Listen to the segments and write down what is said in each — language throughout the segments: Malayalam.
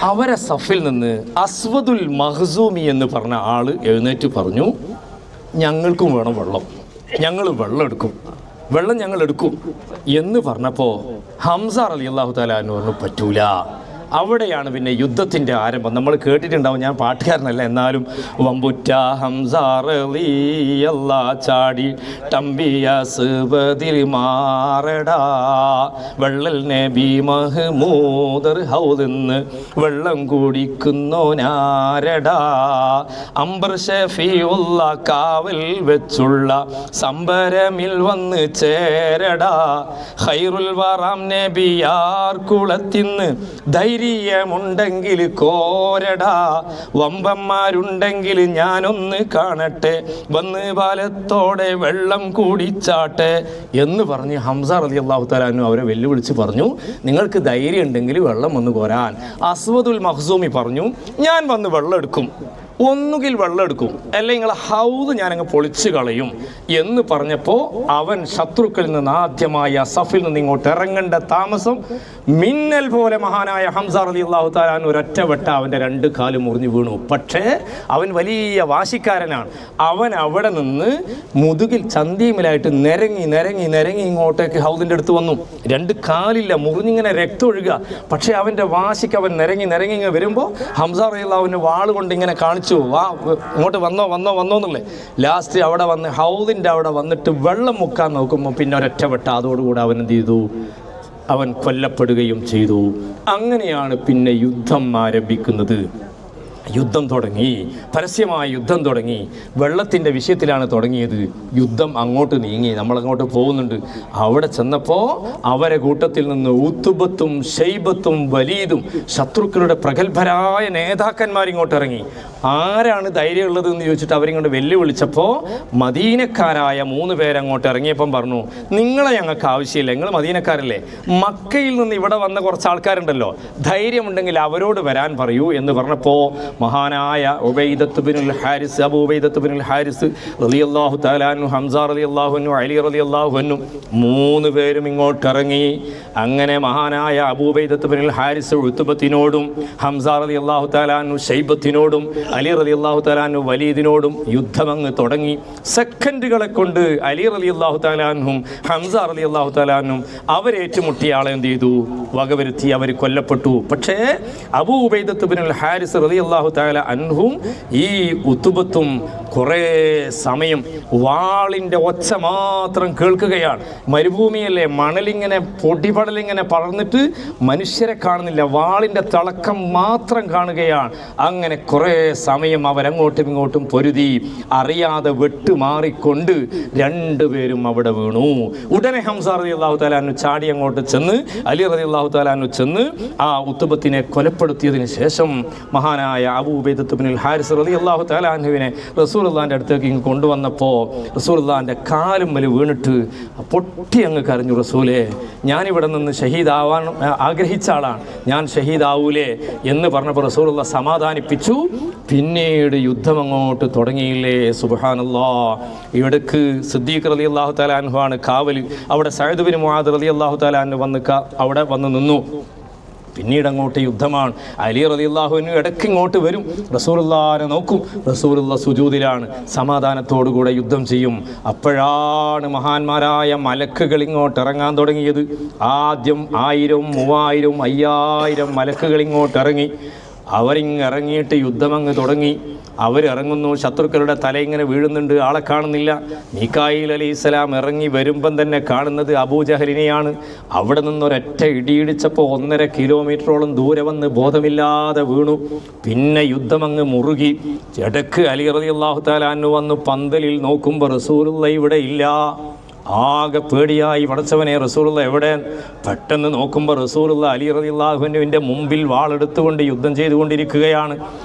അവരെ സഫിൽ നിന്ന് അസ്വദുൽ മഖ്സൂമി എന്ന് പറഞ്ഞ ആൾ എഴുന്നേറ്റ് പറഞ്ഞു, ഞങ്ങൾക്കും വേണം വെള്ളം, ഞങ്ങൾ വെള്ളം എടുക്കും, വെള്ളം ഞങ്ങൾ എടുക്കും എന്ന് പറഞ്ഞപ്പോൾ ഹംസ റളിയല്ലാഹു തആല അൻഹു പറഞ്ഞു പറ്റൂല. അവിടെയാണ് പിന്നെ യുദ്ധത്തിൻ്റെ ആരംഭം. നമ്മൾ കേട്ടിട്ടുണ്ടാവും, ഞാൻ പാട്ടുകാരനല്ല, എന്നാലും വമ്പുറ്റ ഹംസ റളിയല്ലാഹു ചാടി ടംബിയസ്ബദിൽ മാറടാ വെള്ളൽ നബി മഹ്മൂദർ ഹൗദിന്ന് വെള്ളം കുടിക്കുന്നോനാരടാ അംബർ ഷഫീഉള്ള കാവൽ വെച്ചുള്ള സംബരമിൽ വന്ന് ചേരടാ ഖൈറുൽ വറാം നബിയാർ കുളത്തിന്ന് ധൈര്യമുണ്ടെങ്കിൽ കോരടാ വമ്പന്മാരുണ്ടെങ്കിൽ ഞാനൊന്ന് കാണട്ടെ വന്ന് ബാലത്തോടെ വെള്ളം കുടിച്ചാട്ടെ എന്ന് പറഞ്ഞ് ഹംസ റളിയല്ലാഹു തആല അൻഹു അവരെ വെല്ലുവിളിച്ച് പറഞ്ഞു, നിങ്ങൾക്ക് ധൈര്യം ഉണ്ടെങ്കിൽ വെള്ളം വന്ന് കോരാൻ. അസ്വദുൽ മഖ്സൂമി പറഞ്ഞു, ഞാൻ വന്ന് വെള്ളം എടുക്കും, ഒന്നുകിൽ വെള്ളം എടുക്കും, അല്ലെങ്കിൽ നിങ്ങളെ ഹൗദ് ഞാനങ്ങ് പൊളിച്ചു കളയും എന്ന് പറഞ്ഞപ്പോൾ അവൻ ശത്രുക്കളിൽ നിന്ന് ആദ്യമായി സഫിൽ നിന്ന് ഇങ്ങോട്ട് ഇറങ്ങേണ്ട താമസം മിന്നൽ പോലെ മഹാനായ ഹംസ റളിയല്ലാഹു തആല അൻഹു ഒരൊറ്റവട്ട അവൻ്റെ 2 കാലും മുറിഞ്ഞു വീണു. പക്ഷേ അവൻ വലിയ വാശിക്കാരനാണ്. അവൻ അവിടെ നിന്ന് മുതുകിൽ ചന്തിയുമിലായിട്ട് നിരങ്ങി ഇങ്ങോട്ടേക്ക് ഹൗദിൻ്റെ അടുത്ത് വന്നു. 2 കാലില്ല, മുറിഞ്ഞിങ്ങനെ രക്തം ഒഴുകുക. പക്ഷേ അവൻ്റെ വാശിക്ക് അവൻ നിരങ്ങി ഇങ്ങനെ വരുമ്പോൾ ഹംസ റളിയല്ലാഹുവിൻ്റെ വാൾ കൊണ്ട് ഇങ്ങനെ കാണിച്ചു, വാ ഇങ്ങോട്ട് വന്നോ എന്നുള്ളേ. ലാസ്റ്റ് അവിടെ വന്ന് ഹൗദിൻ്റെ അവിടെ വന്നിട്ട് വെള്ളം മുക്കാൻ നോക്കുമ്പോൾ പിന്നെ ഒരൊറ്റവട്ട അതോടുകൂടെ അവൻ എന്ത് ചെയ്തു, അവൻ കൊല്ലപ്പെടുകയും ചെയ്തു. അങ്ങനെയാണ് പിന്നെ യുദ്ധം ആരംഭിക്കുന്നത്. യുദ്ധം തുടങ്ങി, പരസ്യമായ യുദ്ധം തുടങ്ങി. വെള്ളത്തിൻ്റെ വിഷയത്തിലാണ് തുടങ്ങിയത്. യുദ്ധം അങ്ങോട്ട് നീങ്ങി, നമ്മളങ്ങോട്ട് പോകുന്നുണ്ട്. അവിടെ ചെന്നപ്പോൾ അവരെ കൂട്ടത്തിൽ നിന്ന് ഉത്തുബത്തും ഷൈബത്തും വലീദും ശത്രുക്കളുടെ പ്രഗത്ഭരായ നേതാക്കന്മാരിങ്ങോട്ട് ഇറങ്ങി. ആരാണ് ധൈര്യമുള്ളത് എന്ന് ചോദിച്ചിട്ട് അവരിങ്ങോട്ട് വെല്ലുവിളിച്ചപ്പോൾ മദീനക്കാരായ 3 പേരങ്ങോട്ട് ഇറങ്ങിയപ്പം പറഞ്ഞു, നിങ്ങളെ ഞങ്ങൾക്ക് ആവശ്യമില്ല, നിങ്ങൾ മദീനക്കാരല്ലേ, മക്കയിൽ നിന്ന് ഇവിടെ വന്ന കുറച്ച് ആൾക്കാരുണ്ടല്ലോ, ധൈര്യമുണ്ടെങ്കിൽ അവരോട് വരാൻ പറയൂ എന്ന് പറഞ്ഞപ്പോൾ മഹാനായ ഉബൈദത്ത് ബിനുൽ ഹാരിസ്, അബൂ ഉബൈദത്ത് ബിനുൽ ഹാരിസ് റളിയല്ലാഹു തആല അൻഹു, ഹംസ റളിയല്ലാഹു അൻഹു, അലി റളിയല്ലാഹു അൻഹു 3 പേരും ഇങ്ങോട്ട് ഇറങ്ങി. അങ്ങനെ മഹാനായ അബൂ ഉബൈദത്ത് ബിനുൽ ഹാരിസ് ഉത്ബത്തിനോടും ഹംസ റളിയല്ലാഹു തആല അൻഹു ഷൈബത്തിനോടും അലി റളിയല്ലാഹു തആല അൻഹു വലീദിനോടും യുദ്ധമങ്ങ് തുടങ്ങി. സെക്കൻഡുകളെ കൊണ്ട് അലി റളിയല്ലാഹു തആല അൻഹും ഹംസ റളിയല്ലാഹു തആല അൻഹും അവരേറ്റുമുട്ടിയ ആളെ എന്ത് ചെയ്തു, വകവരുത്തി, അവർ കൊല്ലപ്പെട്ടു. പക്ഷേ അബൂ ഉബൈദത്ത് ബിനുൽ ഹാരിസ് റളിയല്ലാഹു തആല അൻഹും ഈ ഉത്ബത്തും കുറേ സമയം വാളിൻ്റെ ഒച്ച മാത്രം കേൾക്കുകയാണ്. മരുഭൂമിയല്ലേ, മണലിങ്ങനെ പൊടിപടലിങ്ങനെ പറന്നിട്ട് മനുഷ്യരെ കാണുന്നില്ല, വാളിൻ്റെ തിളക്കം മാത്രം കാണുകയാണ്. അങ്ങനെ കുറേ സമയം അവരങ്ങോട്ടും ഇങ്ങോട്ടും പൊരുതി, അറിയാതെ വെട്ടുമാറിക്കൊണ്ട് 2 പേരും അവിടെ വീണു. ഉടനെ ഹംസ റളിയല്ലാഹു തആല അൻഹു ചാടി അങ്ങോട്ട് ചെന്ന് അലി റളിയല്ലാഹു തആല അൻഹു ചെന്ന് ആ ഉത്ബത്തിനെ കൊലപ്പെടുത്തിയതിന് ശേഷം മഹാനായ അബൂ ഉബൈദത്ത് ബിനുൽ ഹാരിസ് റളിയല്ലാഹു തആല അൻഹുവിനെ റസൂലുള്ളാഹിൻ്റെ അടുത്തേക്ക് ഇങ്ങ് കൊണ്ടുവന്നപ്പോൾ റസൂലുള്ളാഹിൻ്റെ കാലും മേൽ വീണിട്ട് പൊട്ടി അങ്ങ് കരഞ്ഞു, റസൂലേ, ഞാനിവിടെ നിന്ന് ഷഹീദാവാൻ ആഗ്രഹിച്ച ആളാണ്, ഞാൻ ഷഹീദാവൂലേ എന്ന് പറഞ്ഞപ്പോൾ റസൂലുള്ളാഹി സമാധാനിപ്പിച്ചു. പിന്നീട് യുദ്ധം അങ്ങോട്ട് തുടങ്ങിയില്ലേ. സുബ്ഹാനല്ലാഹ്. ഇവിടേക്ക് സിദ്ദീഖ് റളിയല്ലാഹു തആല അൻഹു ആണ് കാവൽ. അവിടെ സഅദ് ബിൻ മുആദ് റളിയല്ലാഹു തആല അൻഹു അവിടെ വന്ന് നിന്നു. പിന്നീട് അങ്ങോട്ട് യുദ്ധമാണ്. അലി റളിയല്ലാഹു അൻഹു ഇടയ്ക്ക് ഇങ്ങോട്ട് വരും, റസൂലുള്ളാഹിനെ നോക്കും, റസൂലുള്ളാഹി സുജൂദിലാണ്, സമാധാനത്തോടുകൂടെ യുദ്ധം ചെയ്യും. അപ്പോഴാണ് മഹാന്മാരായ മലക്കുകൾ ഇങ്ങോട്ട് ഇറങ്ങാൻ തുടങ്ങിയത്. ആദ്യം 1000, 3000, 5000 മലക്കുകൾ ഇങ്ങോട്ട് ഇറങ്ങി. അവരിറങ്ങിയിട്ട് യുദ്ധമങ്ങ് തുടങ്ങി. അവരിറങ്ങുന്നു, ശത്രുക്കളുടെ തല ഇങ്ങനെ വീഴുന്നുണ്ട്, ആളെ കാണുന്നില്ല. മീകായിൽ അലൈഹിസ്സലാം ഇറങ്ങി വരുമ്പം തന്നെ കാണുന്നത് അബൂജഹലിനെയാണ്. അവിടെ നിന്നൊരൊറ്റ ഇടിയിടിച്ചപ്പോൾ 1.5 കിലോമീറ്ററോളം ദൂരെ വന്ന് ബോധമില്ലാതെ വീണു. പിന്നെ യുദ്ധമങ്ങ് മുറുകി. ഇടയ്ക്ക് അലി റളിയല്ലാഹു തആല അൻഹു വന്ന് പന്തലിൽ നോക്കുമ്പോൾ റസൂലുള്ളാഹി ഇവിടെ ഇല്ല. ആകെ പേടിയായി, പടച്ചവനെ റസൂലുള്ളാഹി എവിടെ? പെട്ടെന്ന് നോക്കുമ്പോൾ റസൂലുള്ളാഹി അലി റളിയല്ലാഹു അൻഹുവിൻ്റെ മുമ്പിൽ വാളെടുത്തുകൊണ്ട് യുദ്ധം ചെയ്തുകൊണ്ടിരിക്കുകയാണ്.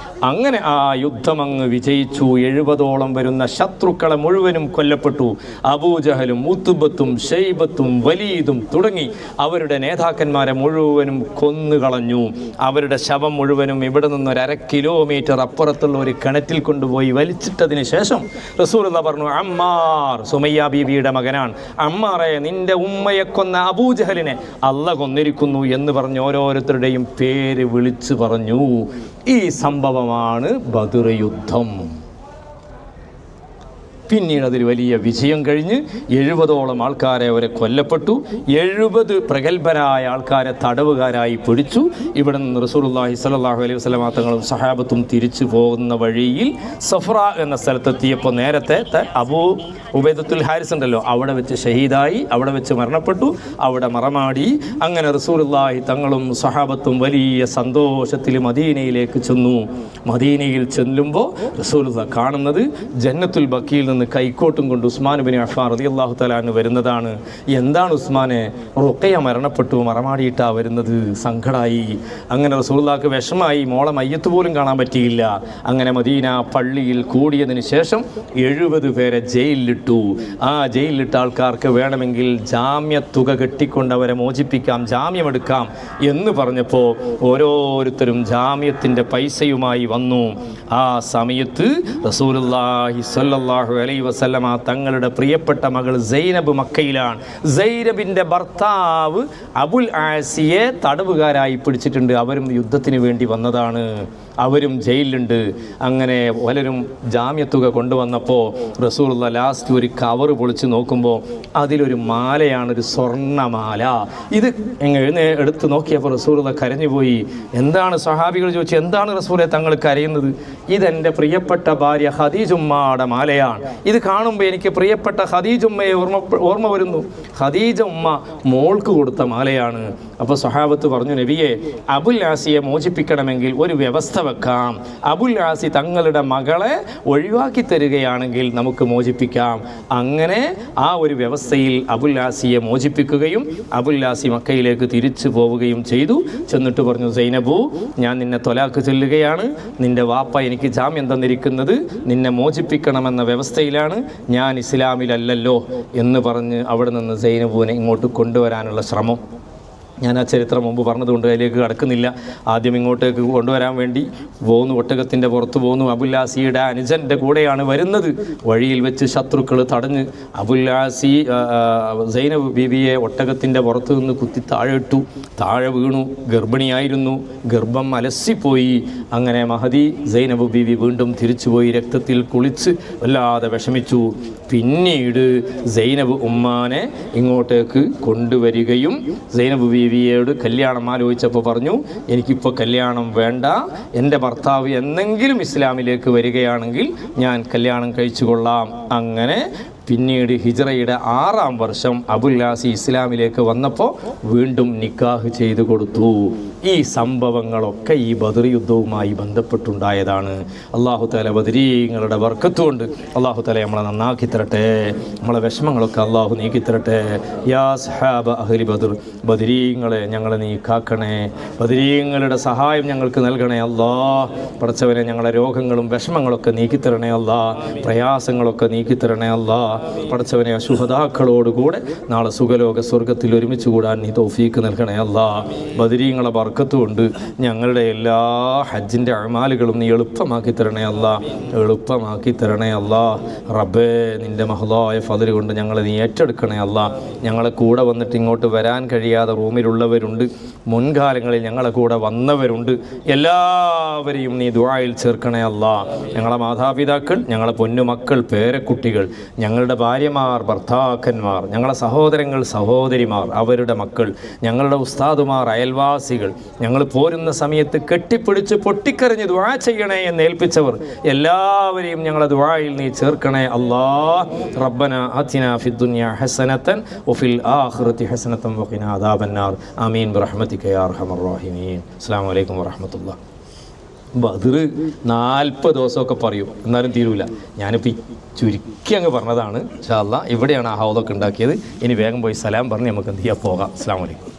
അങ്ങനെ ആ യുദ്ധം അങ്ങ് വിജയിച്ചു. 70ഓളം വരുന്ന ശത്രുക്കളെ മുഴുവനും കൊല്ലപ്പെട്ടു. അബൂജഹലും ഉത്ബത്തും ഷൈബത്തും വലീദും തുടങ്ങി അവരുടെ നേതാക്കന്മാരെ മുഴുവനും കൊന്നുകളഞ്ഞു. അവരുടെ ശവം മുഴുവനും ഇവിടെ നിന്ന് 1/2 കിലോമീറ്റർ അപ്പുറത്തുള്ള ഒരു കിണറ്റിൽ കൊണ്ടുപോയി വലിച്ചിട്ടതിന് ശേഷം റസൂലുള്ളാഹി പറഞ്ഞു, അമ്മാർ, സുമയ്യ ബീവിയുടെ മകനാണ്, അമ്മാറെ, നിന്റെ ഉമ്മയെ കൊന്ന അബൂജഹലിനെ അല്ലാഹ് കൊന്നിരിക്കുന്നു എന്ന് പറഞ്ഞ് ഓരോരുത്തരുടെയും പേര് വിളിച്ചു പറഞ്ഞു. ഈ സംഭവമാണ് ബദർ യുദ്ധം. പിന്നീട് അതിൽ വലിയ വിജയം കഴിഞ്ഞ് 70ഓളം ആൾക്കാരെ അവരെ കൊല്ലപ്പെട്ടു. 70 പ്രഗത്ഭരായ ആൾക്കാരെ തടവുകാരായി പിടിച്ചു. ഇവിടെ നിന്ന് റസൂലുള്ളാഹി സ്വല്ലല്ലാഹു അലൈഹി വസല്ലം തങ്ങളും സഹാബത്തും തിരിച്ചു പോകുന്ന വഴിയിൽ സഫ്ര എന്ന സ്ഥലത്തെത്തിയപ്പോൾ നേരത്തെ അബൂ ഉബൈദത്തുൽ ഹാരിസ് ഉണ്ടല്ലോ, അവിടെ വെച്ച് ഷഹീദായി, അവിടെ വെച്ച് മരണപ്പെട്ടു, അവിടെ മറമാടി. അങ്ങനെ റസൂലുള്ളാഹി തങ്ങളും സഹാബത്തും വലിയ സന്തോഷത്തിൽ മദീനയിലേക്ക് ചെന്നു. മദീനയിൽ ചെല്ലുമ്പോൾ റസൂലുള്ളാഹി കാണുന്നത് ജന്നത്തുൽ ബഖീൽ നിന്ന് കൈക്കോട്ടും കൊണ്ട് ഉസ്മാൻ ബിൻ അഫ്ഫാൻ റളിയല്ലാഹു തആല അൻഹു വരുന്നതാണ്. എന്താണ് ഉസ്മാനെ, റുഖയ്യ മരണപ്പെട്ടു, മറമാടിയിട്ടാ വരുന്നത്, സങ്കടമായി. അങ്ങനെ റസൂലുള്ളാഹിക്ക് വിഷമായി, മോളെ മയ്യത്ത് പോലും കാണാൻ പറ്റിയില്ല. അങ്ങനെ മദീന പള്ളിയിൽ കൂടിയതിന് ശേഷം 70 പേരെ ജയിലിലിട്ടു. ആ ജയിലിലിട്ട ആൾക്കാർക്ക് വേണമെങ്കിൽ ജാമ്യത്തുക കെട്ടിക്കൊണ്ട് അവരെ മോചിപ്പിക്കാം, ജാമ്യമെടുക്കാം എന്ന് പറഞ്ഞപ്പോൾ ഓരോരുത്തരും ജാമ്യത്തിൻ്റെ പൈസയുമായി വന്നു. ആ സമയത്ത് റസൂലുള്ളാഹി സ്വല്ലല്ലാഹു അലൈഹി വസല്ലമ തങ്ങളുടെ പ്രിയപ്പെട്ട മകൾ സൈനബ് മക്കയിലാണ്. സൈനബിൻ്റെ ഭർത്താവ് അബുൽ ആസിയെ തടവുകാരായി പിടിച്ചിട്ടുണ്ട്. അവരും യുദ്ധത്തിന് വേണ്ടി വന്നതാണ്, അവരും ജയിലിലുണ്ട്. അങ്ങനെ പലരും ജാമ്യത്തുക കൊണ്ടുവന്നപ്പോൾ റസൂലുള്ളാഹി ലാസ്റ്റ് ഒരു കവർ പൊളിച്ച് നോക്കുമ്പോൾ അതിലൊരു മാലയാണ്, ഒരു സ്വർണ്ണമാല. ഇത് എടുത്ത് നോക്കിയപ്പോൾ റസൂലുള്ളാഹി കരഞ്ഞുപോയി. എന്താണ് സഹാബികൾ ചോദിച്ചു, എന്താണ് റസൂലെ തങ്ങൾ കരയുന്നത്? ഇതെൻ്റെ പ്രിയപ്പെട്ട ഭാര്യ ഖദീജുമ്മയുടെ മാലയാണ്. ഇത് കാണുമ്പോൾ എനിക്ക് പ്രിയപ്പെട്ട ഖദീജുമ്മയെ ഓർമ്മ വരുന്നു. ഖദീജ ഉമ്മ മോൾക്ക് കൊടുത്ത മാലയാണ്. അപ്പോൾ സഹാബത്ത് പറഞ്ഞു, നബിയെ, അബുൽ ആസിയെ മോചിപ്പിക്കണമെങ്കിൽ ഒരു വ്യവസ്ഥ വെക്കാം. അബുൽ ആസി തങ്ങളുടെ മകളെ ഒഴിവാക്കി തരികയാണെങ്കിൽ നമുക്ക് മോചിപ്പിക്കാം. അങ്ങനെ ആ ഒരു വ്യവസ്ഥയിൽ അബുൽ ആസിയെ മോചിപ്പിക്കുകയും അബുൽ ആസി മക്കയിലേക്ക് തിരിച്ചു പോവുകയും ചെയ്തു. ചെന്നിട്ട് പറഞ്ഞു, സൈനബു, ഞാൻ നിന്നെ തൊലാക്ക് ചൊല്ലുകയാണ്. നിന്റെ വാപ്പ എനിക്ക് ജാമ്യം തന്നിരിക്കുന്നത് നിന്നെ മോചിപ്പിക്കണമെന്ന വ്യവസ്ഥയിലാണ്, ഞാൻ ഇസ്ലാമിലല്ലല്ലോ എന്ന് പറഞ്ഞ് അവിടെ നിന്ന് സൈനബുവിനെ ഇങ്ങോട്ട് കൊണ്ടുവരാനുള്ള ശ്രമം. ഞാൻ ആ ചരിത്രം മുമ്പ് പറഞ്ഞതുകൊണ്ട് അതിലേക്ക് കടക്കുന്നില്ല. ആദ്യം ഇങ്ങോട്ടേക്ക് കൊണ്ടുവരാൻ വേണ്ടി പോകുന്നു, ഒട്ടകത്തിൻ്റെ പുറത്ത് പോകുന്നു. അബുല്ലാസിയുടെ അനുജൻ്റെ കൂടെയാണ് വരുന്നത്. വഴിയിൽ വെച്ച് ശത്രുക്കൾ തടഞ്ഞ് അബുല്ലാസി സൈനബ് ബീവിയെ ഒട്ടകത്തിൻ്റെ പുറത്ത് നിന്ന് കുത്തി താഴെ ഇട്ടു. താഴെ വീണു. ഗർഭിണിയായിരുന്നു, ഗർഭം അലസിപ്പോയി. അങ്ങനെ മഹദി സൈനബ് ബീവി വീണ്ടും തിരിച്ചുപോയി രക്തത്തിൽ കുളിച്ച് വല്ലാതെ വിഷമിച്ചു. പിന്നീട് സൈനബ് ഉമ്മാനെ ഇങ്ങോട്ടേക്ക് കൊണ്ടുവരികയും സൈനബ് ബീവിയോട് കല്യാണം ആലോചിച്ചപ്പോൾ പറഞ്ഞു, എനിക്കിപ്പോൾ കല്യാണം വേണ്ട, എൻ്റെ ഭർത്താവ് എന്നെങ്കിലും ഇസ്ലാമിലേക്ക് വരികയാണെങ്കിൽ ഞാൻ കല്യാണം കഴിച്ചുകൊള്ളാം. അങ്ങനെ പിന്നീട് ഹിജ്റയുടെ 6ാം വർഷം അബുൽ ആസി ഇസ്ലാമിലേക്ക് വന്നപ്പോൾ വീണ്ടും നിക്കാഹ് ചെയ്തു കൊടുത്തു. ഈ സംഭവങ്ങളൊക്കെ ഈ ബദർ യുദ്ധവുമായി ബന്ധപ്പെട്ടുണ്ടായതാണ്. അല്ലാഹു തആല ബദരീങ്ങളുടെ ബർക്കത്തുകൊണ്ട് അല്ലാഹു തആല നമ്മളെ നന്നാക്കി തരട്ടെ, നമ്മളെ വിഷമങ്ങളൊക്കെ അല്ലാഹു നീക്കി തരട്ടെ. യാ സഹാബ അഹ്ലി ബദർ, ബദരീങ്ങളെ ഞങ്ങളെ നീ കാക്കണേ, ബദരീങ്ങളുടെ സഹായം ഞങ്ങൾക്ക് നൽകണേ അല്ലാ. പടച്ചവനെ, ഞങ്ങളെ രോഗങ്ങളും വിഷമങ്ങളൊക്കെ നീക്കി തരണേ അല്ലാ, പ്രയാസങ്ങളൊക്കെ നീക്കി തരണേ അല്ലാ. പടച്ചവനെ, ശുഹദാക്കളോടുകൂടെ നാളെ സുഖലോക സ്വർഗത്തിൽ ഒരുമിച്ച് കൂടാൻ നീ തൗഫീക്ക് നൽകണേ അല്ലാ. ബദരീങ്ങളെ ബർക്കത്തുകൊണ്ട് ഞങ്ങളുടെ എല്ലാ ഹജ്ജിൻ്റെ അമാലുകളും നീ എളുപ്പമാക്കി തരണേ അല്ലാ, എളുപ്പമാക്കി തരണേ അല്ലാ. റബ്ബേ, നിൻ്റെ മഹ്ലായ ഫദ്ൽ കൊണ്ട് ഞങ്ങളെ നീ ഏറ്റെടുക്കണേ അല്ലാ. ഞങ്ങളെ കൂടെ വന്നിട്ട് ഇങ്ങോട്ട് വരാൻ കഴിയാതെ റൂമിലുള്ളവരുണ്ട്, മുൻകാലങ്ങളിൽ ഞങ്ങളെ കൂടെ വന്നവരുണ്ട്. എല്ലാവരെയും നീ ദുആയിൽ ചേർക്കണേ അല്ലാ. ഞങ്ങളെ മാതാപിതാക്കൾ, ഞങ്ങളെ പൊന്നുമക്കൾ, പേരക്കുട്ടികൾ, ഞങ്ങളുടെ ഭാര്യമാർ, ഭർത്താക്കന്മാർ, ഞങ്ങളെ സഹോദരങ്ങൾ, സഹോദരിമാർ, അവരുടെ മക്കൾ, ഞങ്ങളുടെ ഉസ്താദുമാർ, അയൽവാസികൾ, ഞങ്ങൾ പോരുന്ന സമയത്ത് കെട്ടിപ്പിടിച്ച് പൊട്ടിക്കരഞ്ഞ് ദുആ ചെയ്യണേ എന്ന് ഏൽപ്പിച്ചവർ എല്ലാവരെയും ഞങ്ങളെ ദുആയിൽ നീ ചേർക്കണേ അല്ലാ. റബ്ബന ആതിനാ ഫിദ്ദുനിയ ഹസനതൻ വഫിൽ ആഖിറതി ഹസനതൻ വഖിനാ അദാബന്നാർ. ആമീൻ ബിറഹ്മതിക യാ അർഹമർ റഹീമീൻ. അസ്സലാമു അലൈക്കും വറഹ്മത്തുള്ളാഹി. ബദർ 40 ദിവസമൊക്കെ പറയും, എന്നാലും തീരൂല. ഞാനിപ്പോൾ ചുരുക്കി അങ്ങ് പറഞ്ഞതാണ്. ഇൻഷാ അല്ലാഹ് ഇവിടെയാണ് ആ ഹൗദൊക്കെ ഉണ്ടാക്കിയത്. ഇനി വേഗം പോയി സലാം പറഞ്ഞ് നമുക്ക് എന്ത് ചെയ്യാം, പോകാം. അസ്സലാമു അലൈക്കും.